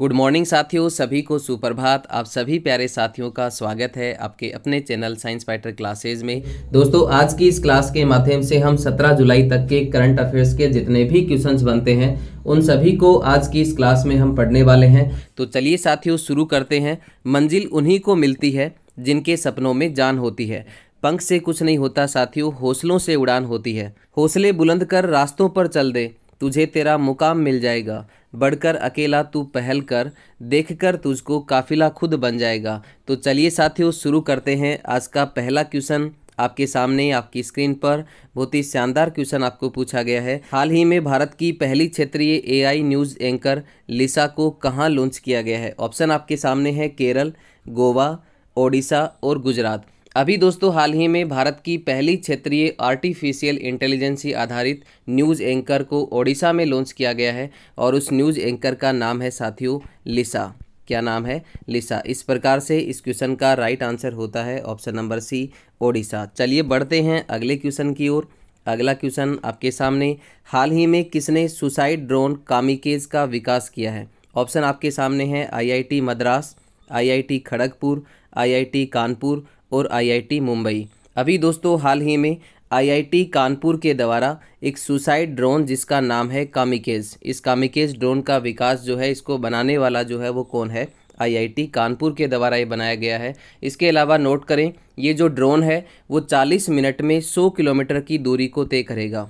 Good morning साथियों, सभी को सुप्रभात। आप सभी प्यारे साथियों का स्वागत है आपके अपने चैनल साइंस फाइटर क्लासेज में। दोस्तों, आज की इस क्लास के माध्यम से हम 17 जुलाई तक के करंट अफेयर्स के जितने भी क्वेश्चंस बनते हैं उन सभी को आज की इस क्लास में हम पढ़ने वाले हैं। तो चलिए साथियों, शुरू करते हैं। मंजिल उन्हीं को मिलती है जिनके सपनों में जान होती है। पंख से कुछ नहीं होता साथियों, हौसलों से उड़ान होती है। हौसले बुलंद कर रास्तों पर चल दे, तुझे तेरा मुकाम मिल जाएगा। बढ़कर अकेला तू पहल कर, देखकर तुझको काफिला खुद बन जाएगा। तो चलिए साथियों, शुरू करते हैं। आज का पहला क्वेश्चन आपके सामने आपकी स्क्रीन पर बहुत ही शानदार क्वेश्चन आपको पूछा गया है। हाल ही में भारत की पहली क्षेत्रीय एआई न्यूज़ एंकर लिसा को कहाँ लॉन्च किया गया है? ऑप्शन आपके सामने है केरल, गोवा, ओडिशा और गुजरात। अभी दोस्तों हाल ही में भारत की पहली क्षेत्रीय आर्टिफिशियल इंटेलिजेंसी आधारित न्यूज़ एंकर को ओडिशा में लॉन्च किया गया है और उस न्यूज़ एंकर का नाम है साथियों लिसा। क्या नाम है? लिसा। इस प्रकार से इस क्वेश्चन का राइट आंसर होता है ऑप्शन नंबर सी, ओडिशा। चलिए बढ़ते हैं अगले क्वेश्चन की ओर। अगला क्वेश्चन आपके सामने, हाल ही में किसने सुसाइड ड्रोन कामिकेज का विकास किया है? ऑप्शन आपके सामने है IIT Madras, IIT Kharagpur, IIT Kanpur और आईआईटी मुंबई। अभी दोस्तों हाल ही में आईआईटी कानपुर के द्वारा एक सुसाइड ड्रोन जिसका नाम है कामिकेज, इस कामिकेज ड्रोन का विकास जो है, इसको बनाने वाला जो है वो कौन है? आईआईटी कानपुर के द्वारा ये बनाया गया है। इसके अलावा नोट करें, ये जो ड्रोन है वो 40 मिनट में 100 किलोमीटर की दूरी को तय करेगा।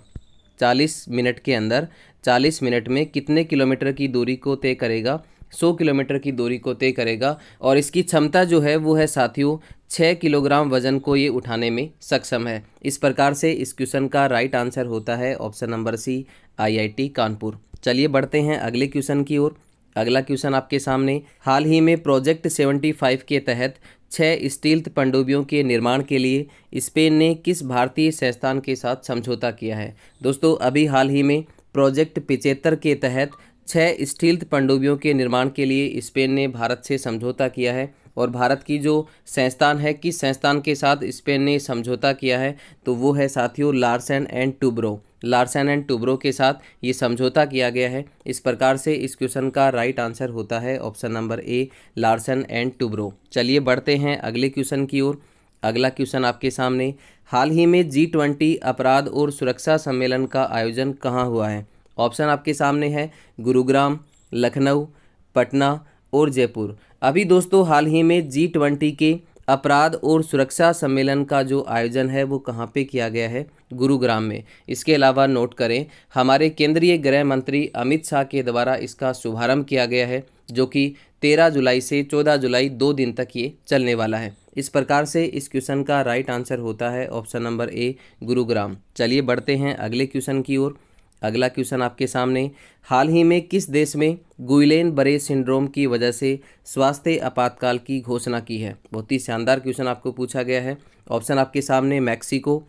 40 मिनट के अंदर 40 मिनट में कितने किलोमीटर की दूरी को तय करेगा? 100 किलोमीटर की दूरी को तय करेगा। और इसकी क्षमता जो है वो है साथियों 6 किलोग्राम वजन को ये उठाने में सक्षम है। इस प्रकार से इस क्वेश्चन का राइट आंसर होता है option number C, IIT Kanpur. चलिए बढ़ते हैं अगले क्वेश्चन की ओर। अगला क्वेश्चन आपके सामने, हाल ही में प्रोजेक्ट 75 के तहत 6 स्टील्थ पनडुब्बियों के निर्माण के लिए स्पेन ने किस भारतीय संस्थान के साथ समझौता किया है? दोस्तों अभी हाल ही में प्रोजेक्ट 75 के तहत 6 स्टील्थ पनडुब्बियों के निर्माण के लिए स्पेन ने भारत से समझौता किया है। और भारत की जो संस्थान है, किस संस्थान के साथ स्पेन ने समझौता किया है? तो वो है साथियों Larsen and Toubro. Larsen and Toubro के साथ ये समझौता किया गया है। इस प्रकार से इस क्वेश्चन का राइट आंसर होता है option number A, Larsen and Toubro. चलिए बढ़ते हैं अगले क्वेश्चन की ओर। अगला क्वेश्चन आपके सामने, हाल ही में G20 अपराध और सुरक्षा सम्मेलन का आयोजन कहाँ हुआ है? ऑप्शन आपके सामने है गुरुग्राम, लखनऊ, पटना और जयपुर। अभी दोस्तों हाल ही में G20 के अपराध और सुरक्षा सम्मेलन का जो आयोजन है वो कहाँ पे किया गया है? गुरुग्राम में। इसके अलावा नोट करें, हमारे केंद्रीय गृह मंत्री अमित शाह के द्वारा इसका शुभारंभ किया गया है, जो कि 13 जुलाई से 14 जुलाई 2 दिन तक ये चलने वाला है। इस प्रकार से इस क्वेश्चन का राइट आंसर होता है ऑप्शन नंबर ए, गुरुग्राम। चलिए बढ़ते हैं अगले क्वेश्चन की ओर। अगला क्वेश्चन आपके सामने, हाल ही में किस देश में गुइलेन बरे सिंड्रोम की वजह से स्वास्थ्य आपातकाल की घोषणा की है? बहुत ही शानदार क्वेश्चन आपको पूछा गया है। ऑप्शन आपके सामने मैक्सिको,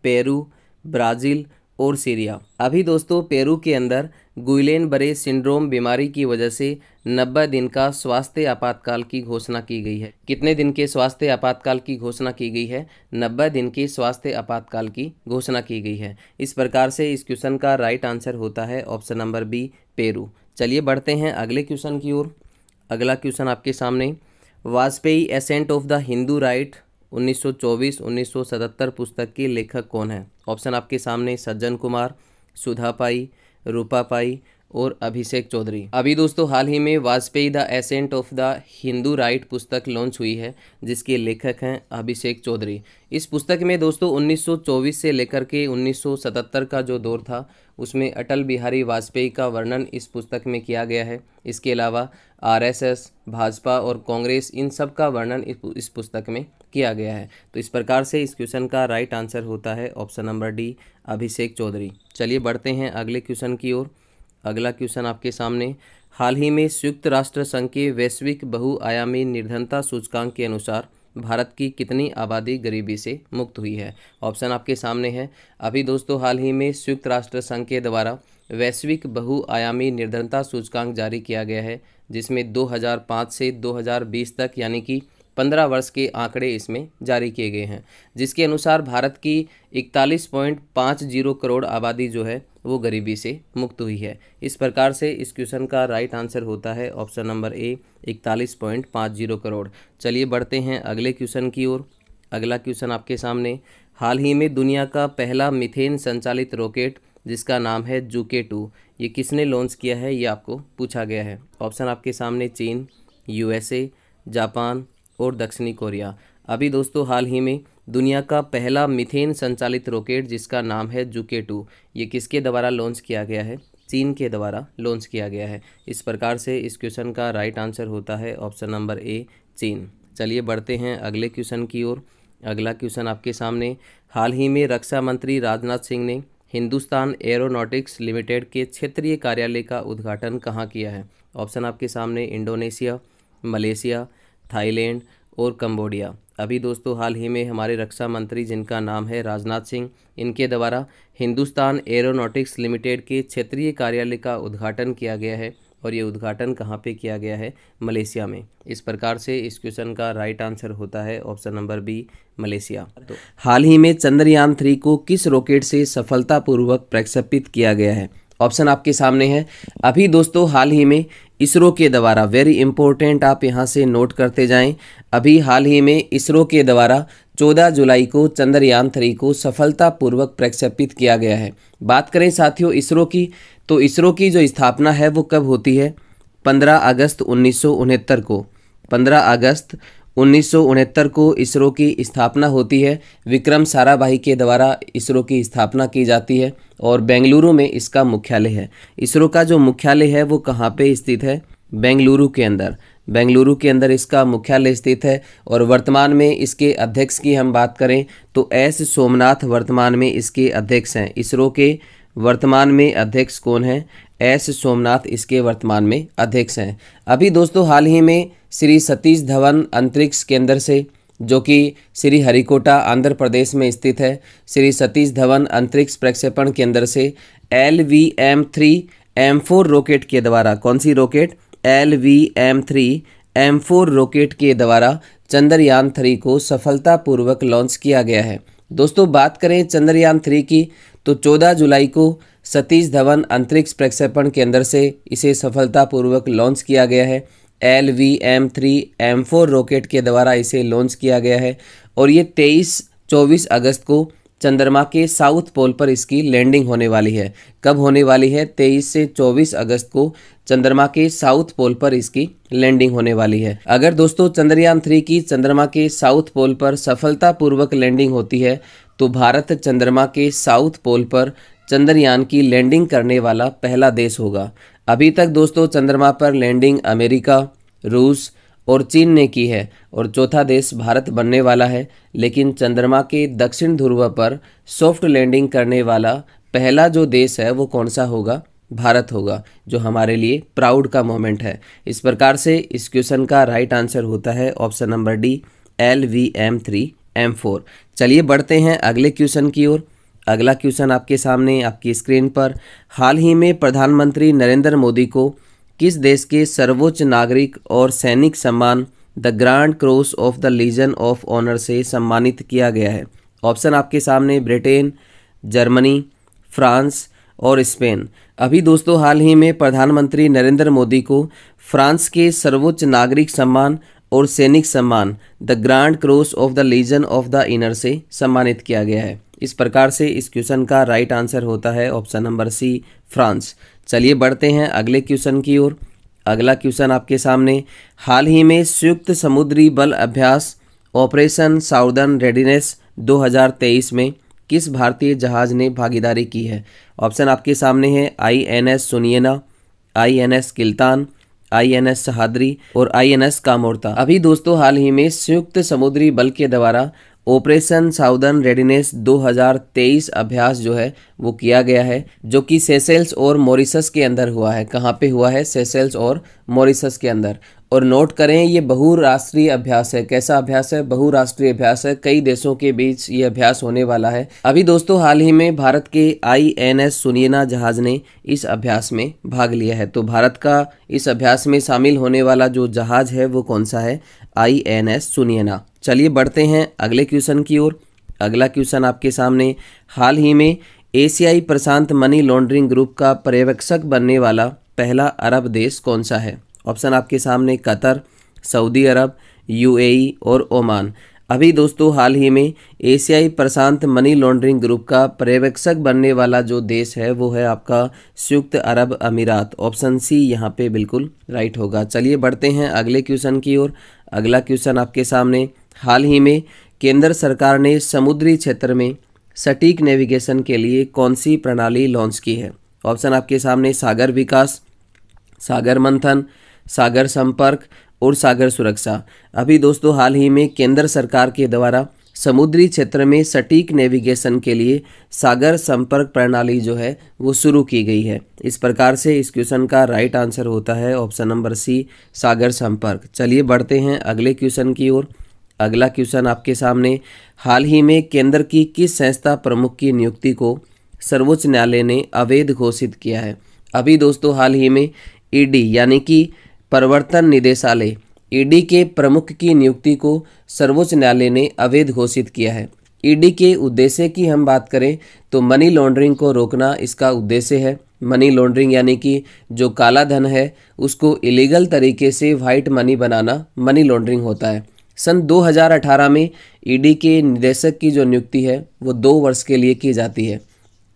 पेरू, ब्राज़ील और सीरिया। अभी दोस्तों पेरू के अंदर गुइलेन बरे सिंड्रोम बीमारी की वजह से 90 दिन का स्वास्थ्य आपातकाल की घोषणा की गई है। कितने दिन के स्वास्थ्य आपातकाल की घोषणा की गई है? 90 दिन के स्वास्थ्य आपातकाल की घोषणा की गई है। इस प्रकार से इस क्वेश्चन का राइट आंसर होता है ऑप्शन नंबर बी, पेरू। चलिए बढ़ते हैं अगले क्वेश्चन की ओर। अगला क्वेश्चन आपके सामने, Vajpayee ascent of the Hindu right 1924-1977 पुस्तक के लेखक कौन है? ऑप्शन आपके सामने सज्जन कुमार, सुधा पाई, रूपा पाई और अभिषेक चौधरी। अभी दोस्तों हाल ही में Vajpayee the ascent of the Hindu right पुस्तक लॉन्च हुई है, जिसके लेखक हैं अभिषेक चौधरी। इस पुस्तक में दोस्तों 1924 से लेकर के 1977 का जो दौर था उसमें अटल बिहारी वाजपेयी का वर्णन इस पुस्तक में किया गया है। इसके अलावा आरएसएस, भाजपा और कांग्रेस, इन सब का वर्णन इस पुस्तक में किया गया है। तो इस प्रकार से इस क्वेश्चन का राइट आंसर होता है ऑप्शन नंबर डी, अभिषेक चौधरी। चलिए बढ़ते हैं अगले क्वेश्चन की ओर। अगला क्वेश्चन आपके सामने, हाल ही में संयुक्त राष्ट्र संघ के वैश्विक बहुआयामी निर्धनता सूचकांक के अनुसार भारत की कितनी आबादी गरीबी से मुक्त हुई है? ऑप्शन आपके सामने है। अभी दोस्तों हाल ही में संयुक्त राष्ट्र संघ के द्वारा वैश्विक बहुआयामी निर्धनता सूचकांक जारी किया गया है, जिसमें 2005 से 2020 तक यानी कि 15 वर्ष के आंकड़े इसमें जारी किए गए हैं, जिसके अनुसार भारत की 41.50 करोड़ आबादी जो है वो गरीबी से मुक्त हुई है। इस प्रकार से इस क्वेश्चन का राइट आंसर होता है ऑप्शन नंबर ए, 41.50 करोड़। चलिए बढ़ते हैं अगले क्वेश्चन की ओर। अगला क्वेश्चन आपके सामने, हाल ही में दुनिया का पहला मीथेन संचालित रॉकेट जिसका नाम है जूके 2, ये किसने लॉन्च किया है, ये आपको पूछा गया है। ऑप्शन आपके सामने चीन, यूएसए, जापान और दक्षिणी कोरिया। अभी दोस्तों हाल ही में दुनिया का पहला मीथेन संचालित रॉकेट जिसका नाम है जूके 2, ये किसके द्वारा लॉन्च किया गया है, चीन के द्वारा लॉन्च किया गया है। इस प्रकार से इस क्वेश्चन का राइट आंसर होता है ऑप्शन नंबर ए, चीन। चलिए बढ़ते हैं अगले क्वेश्चन की ओर। अगला क्वेश्चन आपके सामने, हाल ही में रक्षा मंत्री राजनाथ सिंह ने हिंदुस्तान एरोनॉटिक्स लिमिटेड के क्षेत्रीय कार्यालय का उद्घाटन कहाँ किया है। ऑप्शन आपके सामने इंडोनेशिया, मलेशिया, थाईलैंड और कंबोडिया। अभी दोस्तों हाल ही में हमारे रक्षा मंत्री जिनका नाम है राजनाथ सिंह, इनके द्वारा हिंदुस्तान एरोनॉटिक्स लिमिटेड के क्षेत्रीय कार्यालय का उद्घाटन किया गया है और ये उद्घाटन कहाँ पे किया गया है, मलेशिया में। इस प्रकार से इस क्वेश्चन का राइट आंसर होता है ऑप्शन नंबर बी, मलेशिया। तो हाल ही में चंद्रयान 3 को किस रॉकेट से सफलतापूर्वक प्रक्षेपित किया गया है। ऑप्शन आपके सामने है। अभी दोस्तों हाल ही में इसरो के द्वारा, वेरी इंपॉर्टेंट, आप यहाँ से नोट करते जाएं, अभी हाल ही में इसरो के द्वारा 14 जुलाई को चंद्रयान 3 को सफलतापूर्वक प्रक्षेपित किया गया है। बात करें साथियों इसरो की, तो इसरो की जो स्थापना है वो कब होती है, 15 अगस्त 1969 को। 15 अगस्त 1969 को इसरो की स्थापना होती है। विक्रम साराभाई के द्वारा इसरो की स्थापना की जाती है और बेंगलुरु में इसका मुख्यालय है। इसरो का जो मुख्यालय है वो कहाँ पे स्थित है, बेंगलुरु के अंदर। बेंगलुरु के अंदर इसका मुख्यालय स्थित है और वर्तमान में इसके अध्यक्ष की हम बात करें तो एस सोमनाथ वर्तमान में इसके अध्यक्ष हैं। इसरो के वर्तमान में अध्यक्ष कौन है, एस सोमनाथ इसके वर्तमान में अध्यक्ष हैं। अभी दोस्तों हाल ही में श्री सतीश धवन अंतरिक्ष केंद्र से, जो कि श्री हरिकोटा आंध्र प्रदेश में स्थित है, श्री सतीश धवन अंतरिक्ष प्रक्षेपण केंद्र से LVM-3M4 रॉकेट के द्वारा, कौन सी रॉकेट, LVM-3M4 रॉकेट के द्वारा चंद्रयान 3 को सफलतापूर्वक लॉन्च किया गया है। दोस्तों बात करें चंद्रयान 3 की तो 14 जुलाई को सतीश धवन अंतरिक्ष प्रक्षेपण केंद्र से इसे सफलतापूर्वक लॉन्च किया गया है। LVM-3M4 रॉकेट के द्वारा इसे लॉन्च किया गया है और ये 23-24 अगस्त को चंद्रमा के साउथ पोल पर इसकी लैंडिंग होने वाली है। कब होने वाली है, 23 से 24 अगस्त को चंद्रमा के साउथ पोल पर इसकी लैंडिंग होने वाली है। अगर दोस्तों चंद्रयान 3 की चंद्रमा के साउथ पोल पर सफलतापूर्वक लैंडिंग होती है तो भारत चंद्रमा के साउथ पोल पर चंद्रयान की लैंडिंग करने वाला पहला देश होगा। अभी तक दोस्तों चंद्रमा पर लैंडिंग अमेरिका, रूस और चीन ने की है और चौथा देश भारत बनने वाला है, लेकिन चंद्रमा के दक्षिण ध्रुव पर सॉफ्ट लैंडिंग करने वाला पहला जो देश है वो कौन सा होगा, भारत होगा, जो हमारे लिए प्राउड का मोमेंट है। इस प्रकार से इस क्वेश्चन का राइट आंसर होता है ऑप्शन नंबर डी, LVM-3M4। चलिए बढ़ते हैं अगले क्वेश्चन की ओर। अगला क्वेश्चन आपके सामने आपकी स्क्रीन पर, हाल ही में प्रधानमंत्री नरेंद्र मोदी को किस देश के सर्वोच्च नागरिक और सैनिक सम्मान the grand cross of the legion of honour से सम्मानित किया गया है। ऑप्शन आपके सामने ब्रिटेन, जर्मनी, फ्रांस और स्पेन। अभी दोस्तों हाल ही में प्रधानमंत्री नरेंद्र मोदी को फ्रांस के सर्वोच्च नागरिक सम्मान और सैनिक सम्मान the grand cross of the legion of the inner से सम्मानित किया गया है। इस प्रकार से इस क्वेश्चन का राइट आंसर होता है ऑप्शन नंबर सी, फ्रांस। चलिए बढ़ते हैं अगले क्वेश्चन की ओर। अगला क्वेश्चन आपके सामने, हाल ही में संयुक्त समुद्री बल अभ्यास ऑपरेशन साउदर्न रेडीनेस 2023 में किस भारतीय जहाज ने भागीदारी की है। ऑप्शन आपके सामने है INS सुनियना, INS Kiltan, INS Sahyadri और INS कामोर्ता। अभी दोस्तों हाल ही में संयुक्त समुद्री बल के द्वारा ऑपरेशन साउदर्न रेडीनेस 2023 अभ्यास जो है वो किया गया है, जो कि सेशेल्स और मॉरिशस के अंदर हुआ है। कहाँ पे हुआ है? सेशेल्स और मॉरिशस के अंदर। और नोट करें, ये बहुराष्ट्रीय अभ्यास है। कैसा अभ्यास है? बहुराष्ट्रीय अभ्यास है। कई देशों के बीच ये अभ्यास होने वाला है। अभी दोस्तों हाल ही में भारत के INS सुनियना जहाज ने इस अभ्यास में भाग लिया है। तो भारत का इस अभ्यास में शामिल होने वाला जो जहाज है वो कौन सा है? INS सुनियना। चलिए बढ़ते हैं अगले क्वेश्चन की ओर। अगला क्वेश्चन आपके सामने, हाल ही में एशियाई प्रशांत मनी लॉन्ड्रिंग ग्रुप का पर्यवेक्षक बनने वाला पहला अरब देश कौन सा है? ऑप्शन आपके सामने, कतर, सऊदी अरब, UAE और ओमान। अभी दोस्तों हाल ही में एशियाई प्रशांत मनी लॉन्ड्रिंग ग्रुप का पर्यवेक्षक बनने वाला जो देश है वो है आपका संयुक्त अरब अमीरात। ऑप्शन सी यहाँ पे बिल्कुल राइट होगा। चलिए बढ़ते हैं अगले क्वेश्चन की ओर। अगला क्वेश्चन आपके सामने, हाल ही में केंद्र सरकार ने समुद्री क्षेत्र में सटीक नेविगेशन के लिए कौन सी प्रणाली लॉन्च की है? ऑप्शन आपके सामने, सागर विकास, सागर मंथन, सागर संपर्क और सागर सुरक्षा। अभी दोस्तों हाल ही में केंद्र सरकार के द्वारा समुद्री क्षेत्र में सटीक नेविगेशन के लिए सागर संपर्क प्रणाली जो है वो शुरू की गई है। इस प्रकार से इस क्वेश्चन का राइट आंसर होता है ऑप्शन नंबर सी, सागर संपर्क। चलिए बढ़ते हैं अगले क्वेश्चन की ओर। अगला क्वेश्चन आपके सामने, हाल ही में केंद्र की किस संस्था प्रमुख की नियुक्ति को सर्वोच्च न्यायालय ने अवैध घोषित किया है? अभी दोस्तों हाल ही में ED यानी कि प्रवर्तन निदेशालय, ED के प्रमुख की नियुक्ति को सर्वोच्च न्यायालय ने अवैध घोषित किया है। ED के उद्देश्य की हम बात करें तो मनी लॉन्ड्रिंग को रोकना इसका उद्देश्य है। मनी लॉन्ड्रिंग यानी कि जो काला धन है उसको इलीगल तरीके से वाइट मनी बनाना मनी लॉन्ड्रिंग होता है। सन 2018 में ED के निदेशक की जो नियुक्ति है वो 2 वर्ष के लिए की जाती है,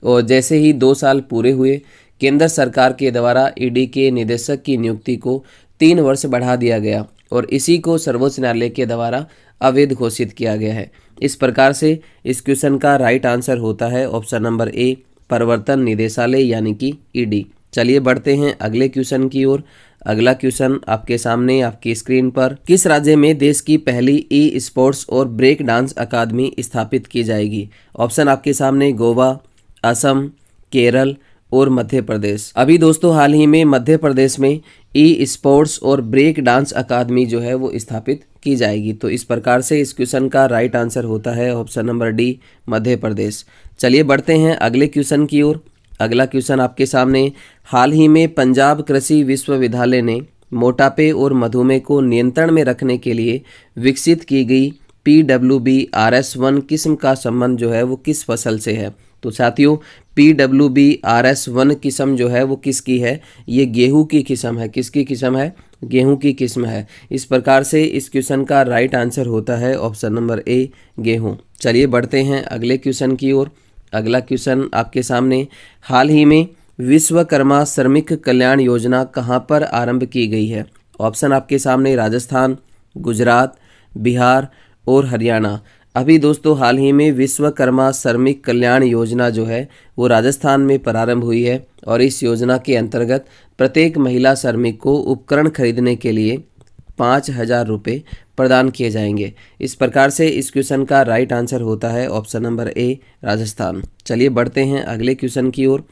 और जैसे ही 2 साल पूरे हुए केंद्र सरकार के द्वारा ED के निदेशक की नियुक्ति को 3 वर्ष बढ़ा दिया गया और इसी को सर्वोच्च न्यायालय के द्वारा अवैध घोषित किया गया है। इस प्रकार से इस क्वेश्चन का राइट आंसर होता है ऑप्शन नंबर ए, प्रवर्तन निदेशालय यानी कि ED। चलिए बढ़ते हैं अगले क्वेश्चन की ओर। अगला क्वेश्चन आपके सामने आपकी स्क्रीन पर, किस राज्य में देश की पहली स्पोर्ट्स और ब्रेक डांस अकादमी स्थापित की जाएगी? ऑप्शन आपके सामने, गोवा, असम, केरल और मध्य प्रदेश। अभी दोस्तों हाल ही में मध्य प्रदेश में स्पोर्ट्स और ब्रेक डांस अकादमी जो है वो स्थापित की जाएगी। तो इस प्रकार से इस क्वेश्चन का राइट आंसर होता है option number D, Madhya Pradesh. चलिए बढ़ते हैं अगले क्वेश्चन की ओर। अगला क्वेश्चन आपके सामने, हाल ही में पंजाब कृषि विश्वविद्यालय ने मोटापे और मधुमेह को नियंत्रण में रखने के लिए विकसित की गई PWB-RS1 किस्म का संबंध जो है वो किस फसल से है? तो साथियों PWB-RS1 किस्म जो है वो किसकी है? ये गेहूं की किस्म है। किसकी किस्म है? गेहूं की किस्म है। इस प्रकार से इस क्वेश्चन का राइट आंसर होता है ऑप्शन नंबर ए, गेहूं। चलिए बढ़ते हैं अगले क्वेश्चन की ओर। अगला क्वेश्चन आपके सामने, हाल ही में विश्वकर्मा श्रमिक कल्याण योजना कहां पर आरंभ की गई है? ऑप्शन आपके सामने, राजस्थान, गुजरात, बिहार और हरियाणा। अभी दोस्तों हाल ही में विश्वकर्मा श्रमिक कल्याण योजना जो है वो राजस्थान में प्रारंभ हुई है और इस योजना के अंतर्गत प्रत्येक महिला श्रमिक को उपकरण खरीदने के लिए 5,000 रुपये प्रदान किए जाएंगे। इस प्रकार से इस क्वेश्चन का राइट आंसर होता है ऑप्शन नंबर ए, राजस्थान। चलिए बढ़ते हैं अगले क्वेश्चन की ओर।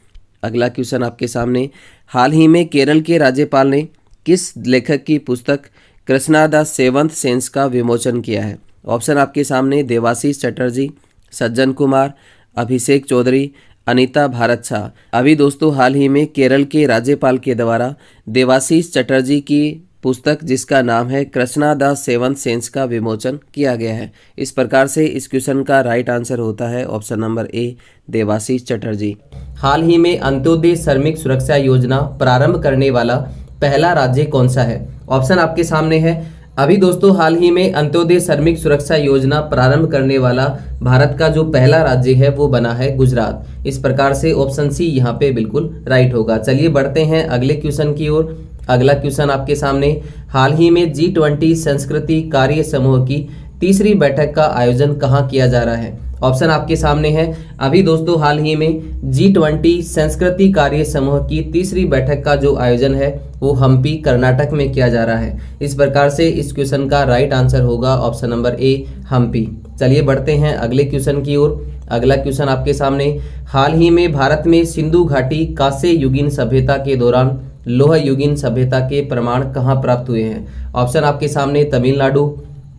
अगला क्वेश्चन आपके सामने, हाल ही में केरल के राज्यपाल ने किस लेखक की पुस्तक कृष्णा द सेवंथ सेंस का विमोचन किया है? ऑप्शन आपके सामने, देवाशीष चटर्जी, सज्जन कुमार, अभिषेक चौधरी, अनीता भारत शाह। अभी दोस्तों हाल ही में केरल के राज्यपाल के द्वारा देवाशीष चटर्जी की पुस्तक जिसका नाम है कृष्णा द सेवंथ सेंस का विमोचन किया गया है। इस प्रकार से इस क्वेश्चन का राइट आंसर होता है option number a, Debashish Chatterjee. हाल ही में अंत्योदय श्रमिक सुरक्षा योजना प्रारंभ करने वाला पहला राज्य कौन सा है? ऑप्शन आपके सामने है। अभी दोस्तों हाल ही में अंत्योदय श्रमिक सुरक्षा योजना प्रारंभ करने वाला भारत का जो पहला राज्य है वो बना है गुजरात। इस प्रकार से ऑप्शन सी यहाँ पे बिल्कुल राइट होगा। चलिए बढ़ते हैं अगले क्वेश्चन की ओर। अगला क्वेश्चन आपके सामने, हाल ही में G20 संस्कृति कार्य समूह की तीसरी बैठक का आयोजन कहाँ किया जा रहा है? ऑप्शन आपके सामने है। अभी दोस्तों हाल ही में G20 संस्कृति कार्य समूह की तीसरी बैठक का जो आयोजन है वो हम्पी कर्नाटक में किया जा रहा है। इस प्रकार से इस क्वेश्चन का राइट आंसर होगा ऑप्शन नंबर ए हम्पी। चलिए बढ़ते हैं अगले क्वेश्चन की ओर। अगला क्वेश्चन आपके सामने, हाल ही में भारत में सिंधु घाटी कांस्य युगीन सभ्यता के दौरान लोह युगीन सभ्यता के प्रमाण कहाँ प्राप्त हुए हैं? ऑप्शन आपके सामने तमिलनाडु,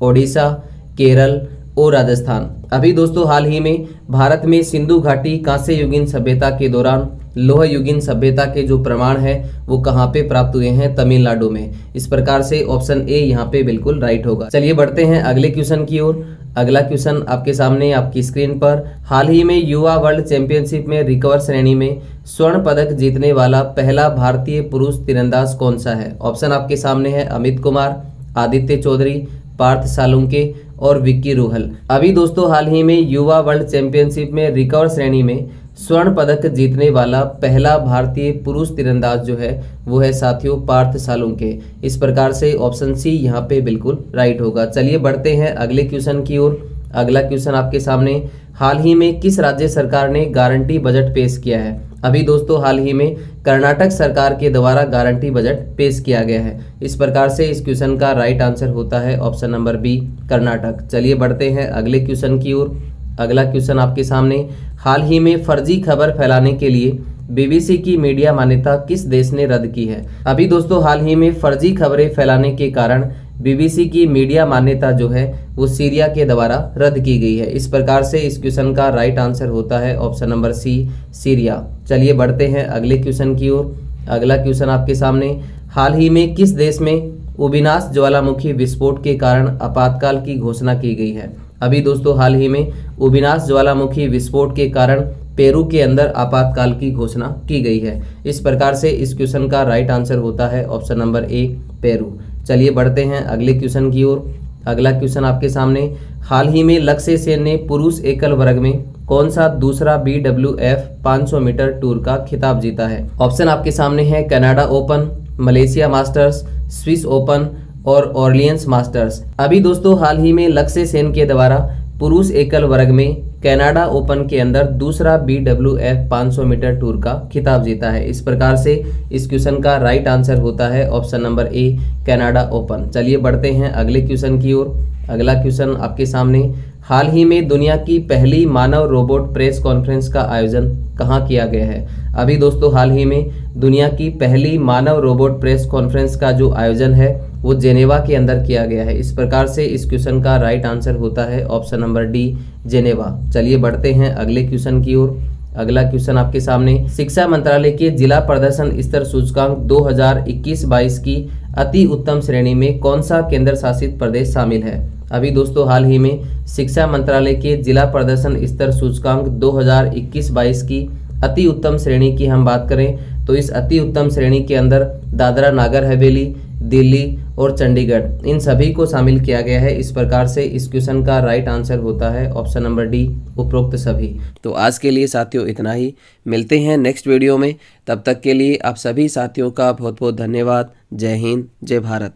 ओडिशा, केरल और राजस्थान। अभी दोस्तों हाल ही में भारत में सिंधु घाटी कांस्य युगीन सभ्यता के दौरान लोह युगीन सभ्यता के जो प्रमाण है वो कहाँ पे प्राप्त हुए हैं? तमिलनाडु में। इस प्रकार से ऑप्शन ए यहाँ पे बिल्कुल राइट होगा। चलिए बढ़ते हैं अगले क्वेश्चन की ओर। अगला क्वेश्चन आपके सामने आपकी स्क्रीन पर, हाल ही में युवा वर्ल्ड चैंपियनशिप में रिकवर श्रेणी में स्वर्ण पदक जीतने वाला पहला भारतीय पुरुष तीरंदाज कौन सा है? ऑप्शन आपके सामने है अमित कुमार, आदित्य चौधरी, पार्थ सालुंके और विक्की रोहल। अभी दोस्तों हाल ही में युवा वर्ल्ड चैंपियनशिप में रिकवर श्रेणी में स्वर्ण पदक जीतने वाला पहला भारतीय पुरुष तीरंदाज जो है वो है साथियों पार्थ सालुंके। इस प्रकार से ऑप्शन सी यहाँ पे बिल्कुल राइट होगा। चलिए बढ़ते हैं अगले क्वेश्चन की ओर। अगला क्वेश्चन आपके सामने, हाल ही में किस राज्य सरकार ने गारंटी बजट पेश किया है? अभी दोस्तों हाल ही में कर्नाटक सरकार के द्वारा गारंटी बजट पेश किया गया है। इस प्रकार से इस क्वेश्चन का राइट आंसर होता है ऑप्शन नंबर बी कर्नाटक। चलिए बढ़ते हैं अगले क्वेश्चन की ओर। अगला क्वेश्चन आपके सामने, हाल ही में फर्जी खबर फैलाने के लिए बीबीसी की मीडिया मान्यता किस देश ने रद्द की है? अभी दोस्तों हाल ही में फर्जी खबरें फैलाने के कारण बीबीसी की मीडिया मान्यता जो है वो सीरिया के द्वारा रद्द की गई है। इस प्रकार से इस क्वेश्चन का राइट आंसर होता है ऑप्शन नंबर सी सीरिया। चलिए बढ़ते हैं अगले क्वेश्चन की ओर। अगला क्वेश्चन आपके सामने, हाल ही में किस देश में उबिनास ज्वालामुखी विस्फोट के कारण आपातकाल की घोषणा की गई है? अभी दोस्तों हाल ही में उबिनास ज्वालामुखी विस्फोट के कारण पेरू के अंदर आपातकाल की घोषणा की गई है। इस प्रकार से इस क्वेश्चन का राइट आंसर होता है ऑप्शन नंबर ए पेरू। चलिए बढ़ते हैं अगले क्वेश्चन की ओर। अगला क्वेश्चन आपके सामने, हाल ही में लक्ष्य सेन ने पुरुष एकल वर्ग में कौन सा दूसरा BWF 500 मीटर टूर का खिताब जीता है? ऑप्शन आपके सामने है Canada open, Malaysia masters, Swiss open और ऑर्लियंस मास्टर्स। अभी दोस्तों हाल ही में लक्ष्य सेन के द्वारा पुरुष एकल वर्ग में कनाडा ओपन के अंदर दूसरा BWF 500 मीटर टूर का खिताब जीता है। इस प्रकार से इस क्वेश्चन का राइट आंसर होता है ऑप्शन नंबर ए कनाडा ओपन। चलिए बढ़ते हैं अगले क्वेश्चन की ओर। अगला क्वेश्चन आपके सामने, हाल ही में दुनिया की पहली मानव रोबोट प्रेस कॉन्फ्रेंस का आयोजन कहाँ किया गया है? अभी दोस्तों हाल ही में दुनिया की पहली मानव रोबोट प्रेस कॉन्फ्रेंस का जो आयोजन है वो जेनेवा के अंदर किया गया है। इस प्रकार से इस क्वेश्चन का राइट आंसर होता है ऑप्शन नंबर डी जेनेवा। चलिए बढ़ते हैं अगले क्वेश्चन की ओर। अगला क्वेश्चन आपके सामने, शिक्षा मंत्रालय के जिला प्रदर्शन स्तर सूचकांक 2021-22 की अति उत्तम श्रेणी में कौन सा केंद्र शासित प्रदेश शामिल है? अभी दोस्तों हाल ही में शिक्षा मंत्रालय के जिला प्रदर्शन स्तर सूचकांक 2021-22 की अति उत्तम श्रेणी की हम बात करें तो इस अति उत्तम श्रेणी के अंदर दादरा नागर हवेली, दिल्ली और चंडीगढ़ इन सभी को शामिल किया गया है। इस प्रकार से इस क्वेश्चन का राइट आंसर होता है ऑप्शन नंबर डी उपरोक्त सभी। तो आज के लिए साथियों इतना ही, मिलते हैं नेक्स्ट वीडियो में। तब तक के लिए आप सभी साथियों का बहुत बहुत धन्यवाद। जय हिंद, जय भारत।